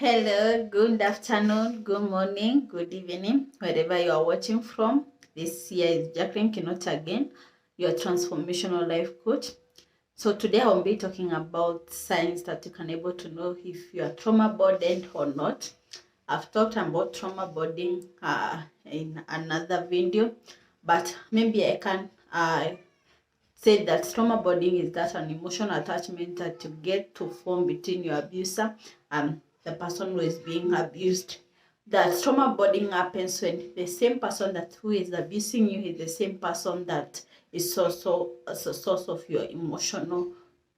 Hello, good afternoon, good morning, good evening, wherever you are watching from. This here is Jacqueline Kinot again, your transformational life coach. So today I'll be talking about signs that you can able to know if you are trauma burdened or not. I've talked about trauma burden in another video, but maybe I can say that trauma bonding is that an emotional attachment that you get to form between your abuser and the person who is being abused. That trauma bonding happens when the same person that who is abusing you is the same person that is also as a source of your emotional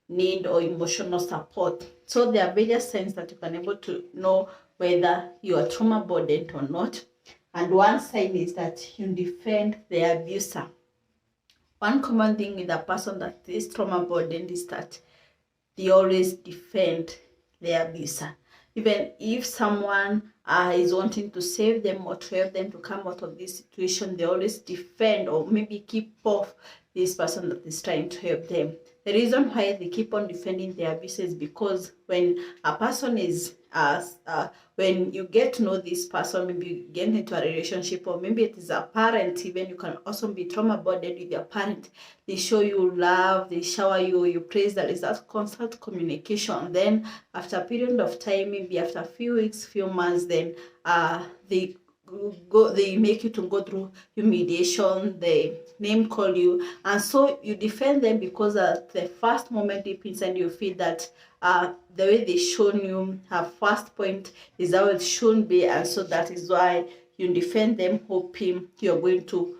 need or emotional support. So there are various signs that you can able to know whether you are trauma burdened or not. And one sign is that you defend the abuser. One common thing with a person that is trauma burdened is that they always defend their abuser. Even if someone is wanting to save them or to help them to come out of this situation, they always defend or maybe keep off this person that is trying to help them. The reason why they keep on defending their abuser is because when a person is when you get to know this person, maybe you get into a relationship, or maybe it is a parent, even you can also be trauma burdened with your parent. They show you love, they shower you, you praise, there is that constant communication. Then after a period of time, maybe after a few weeks, few months, then they make you to go through humiliation, they name call you, and so you defend them because at the first moment deep inside you feel that the way they shown you her first point is how it should be, and so that is why you defend them, hoping you're going to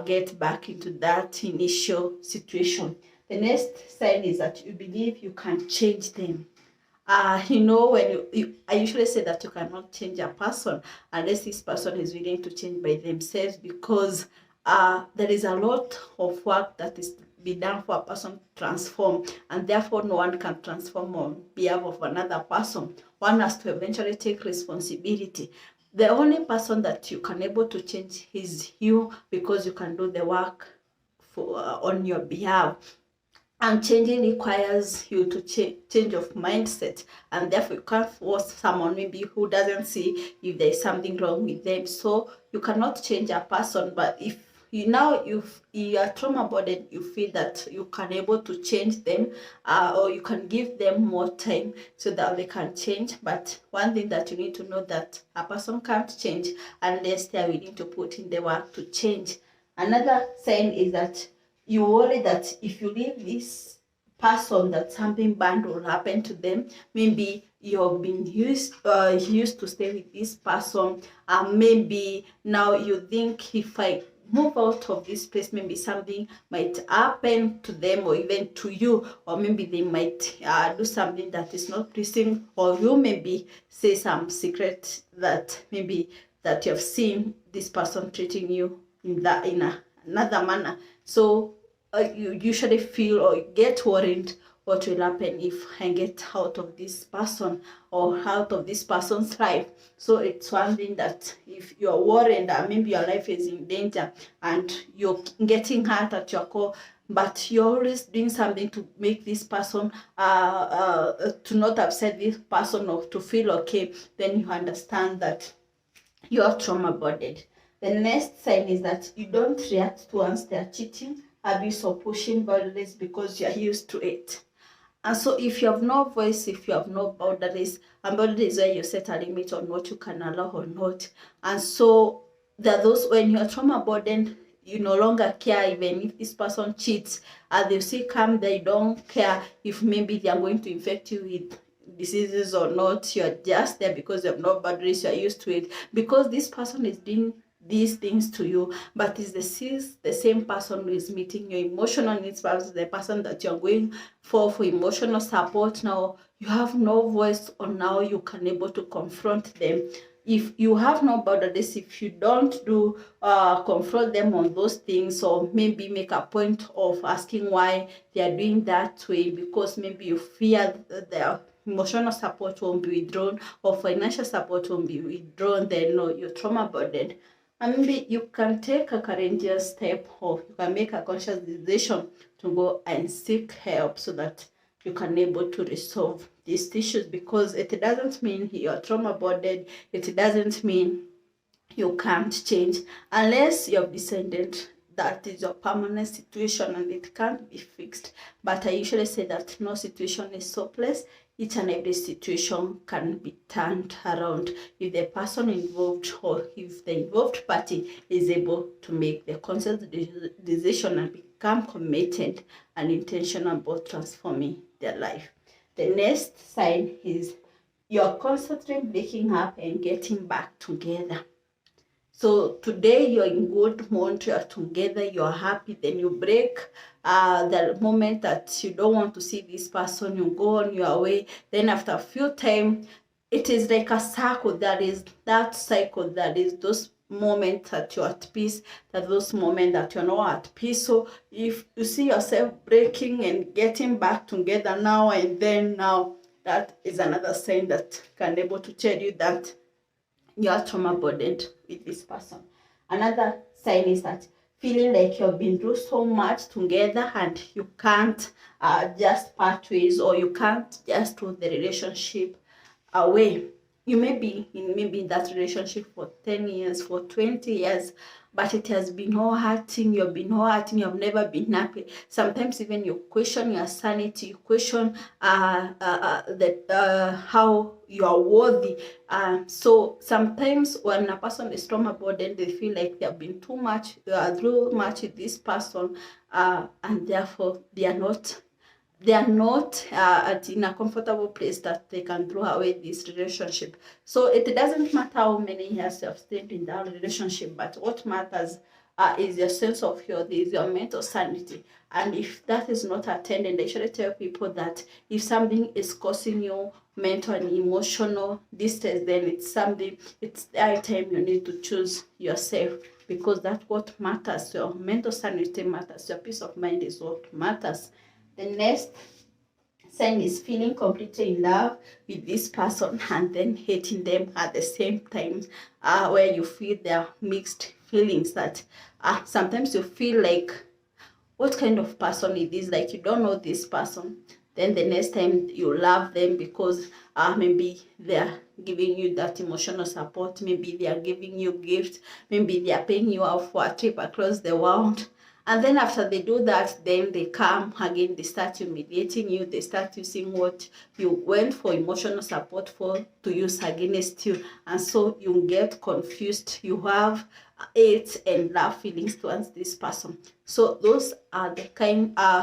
get back into that initial situation. The next sign is that you believe you can change them. When I usually say that you cannot change a person unless this person is willing to change by themselves, because there is a lot of work that is be done for a person to transform, and therefore no one can transform on behalf of another person. One has to eventually take responsibility. The only person that you can able to change is you, because you can do the work for on your behalf. And changing requires you to change of mindset, and therefore you can't force someone maybe who doesn't see if there's something wrong with them. So you cannot change a person, but if you are trauma burdened, you feel that you can able to change them, or you can give them more time so that they can change. But one thing that you need to know, that a person can't change unless they are willing to put in the work to change. Another sign is that you worry that if you leave this person, that something bad will happen to them. Maybe you've been used to stay with this person, and maybe now you think, if I move out of this place, maybe something might happen to them or even to you, or maybe they might do something that is not pleasing, or you maybe say some secret that maybe that you have seen this person treating you in another manner. So you usually feel or get worried, what will happen if I get out of this person or out of this person's life. So it's one thing that if you're worried that maybe your life is in danger and you're getting hurt at your core, but you're always doing something to make this person to not upset this person or to feel okay, then you understand that you're trauma burdened. The next sign is that you don't react to once they're cheating, abuse, or pushing boundaries because you're used to it. And so if you have no voice, if you have no boundaries, and boundaries where you set a limit on what you can allow or not. And so there are those, when you're trauma burdened, you no longer care even if this person cheats, and they still come, they don't care if maybe they are going to infect you with diseases or not. You're just there because you have no boundaries, you're used to it, because this person is doing these things to you, but it's the same person who is meeting your emotional needs, perhaps the person that you're going for emotional support. Now you have no voice on how you can able to confront them. If you have no boundaries, if you don't do confront them on those things, or maybe make a point of asking why they are doing that way, because maybe you fear that their emotional support won't be withdrawn or financial support won't be withdrawn, then no, you're trauma burdened. And maybe you can take a courageous step, or you can make a conscious decision to go and seek help so that you can able to resolve these issues, because it doesn't mean you're trauma bonded. It doesn't mean you can't change, unless you have decided that is your permanent situation and it can't be fixed. But I usually say that no situation is hopeless. Each and every situation can be turned around if the person involved, or if the involved party is able to make the conscious decision and become committed and intentional about transforming their life. The next sign is you're constantly breaking up and getting back together. So today you're in good mood, you're together, you're happy, then you break. The moment that you don't want to see this person, you go on your way. Then after a few time, it is like a circle. That is that cycle. That is those moments that you're at peace. That those moments that you're not at peace. So if you see yourself breaking and getting back together now and then, now that is another sign that can be able to tell you that you are trauma burdened with this person. Another sign is that feeling like you've been through so much together and you can't just part ways, or you can't just throw the relationship away. You may be in that relationship for 10 years, for 20 years, but it has been all hurting. You've been all hurting. You've never been happy. Sometimes even you question your sanity. You question how you are worthy. So sometimes when a person is trauma burdened, they feel like they have been through much with this person, and therefore they are not in a comfortable place that they can throw away this relationship. So it doesn't matter how many years you have stayed in that relationship, but what matters is your sense of health, is your mental sanity. And if that is not attended, I should tell people that if something is causing you mental and emotional distress, then it's the time you need to choose yourself, because that's what matters. Your mental sanity matters. Your peace of mind is what matters. The next sign is feeling completely in love with this person and then hating them at the same time, where you feel there are mixed feelings, that sometimes you feel like, what kind of person is this? Like, you don't know this person. Then the next time you love them because maybe they're giving you that emotional support. Maybe they are giving you gifts. Maybe they are paying you out for a trip across the world. And then after they do that, then they come again, they start humiliating you. They start using what you went for emotional support for to use against you. And so you get confused. You have hate and love feelings towards this person. So those are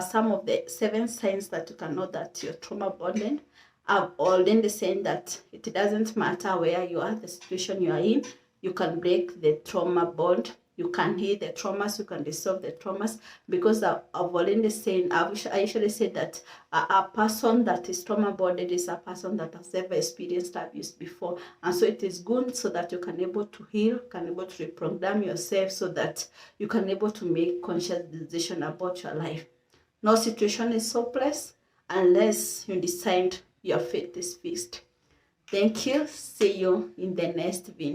some of the 7 signs that you can know that you're trauma bonded. I've already saying that it doesn't matter where you are, the situation you are in, you can break the trauma bond. You can heal the traumas, you can resolve the traumas, because I've already said, I usually say that a person that is trauma bonded is a person that has ever experienced abuse before. And so it is good so that you can able to heal, can able to reprogram yourself, so that you can able to make conscious decision about your life. No situation is hopeless unless you decide your fate is fixed. Thank you. See you in the next video.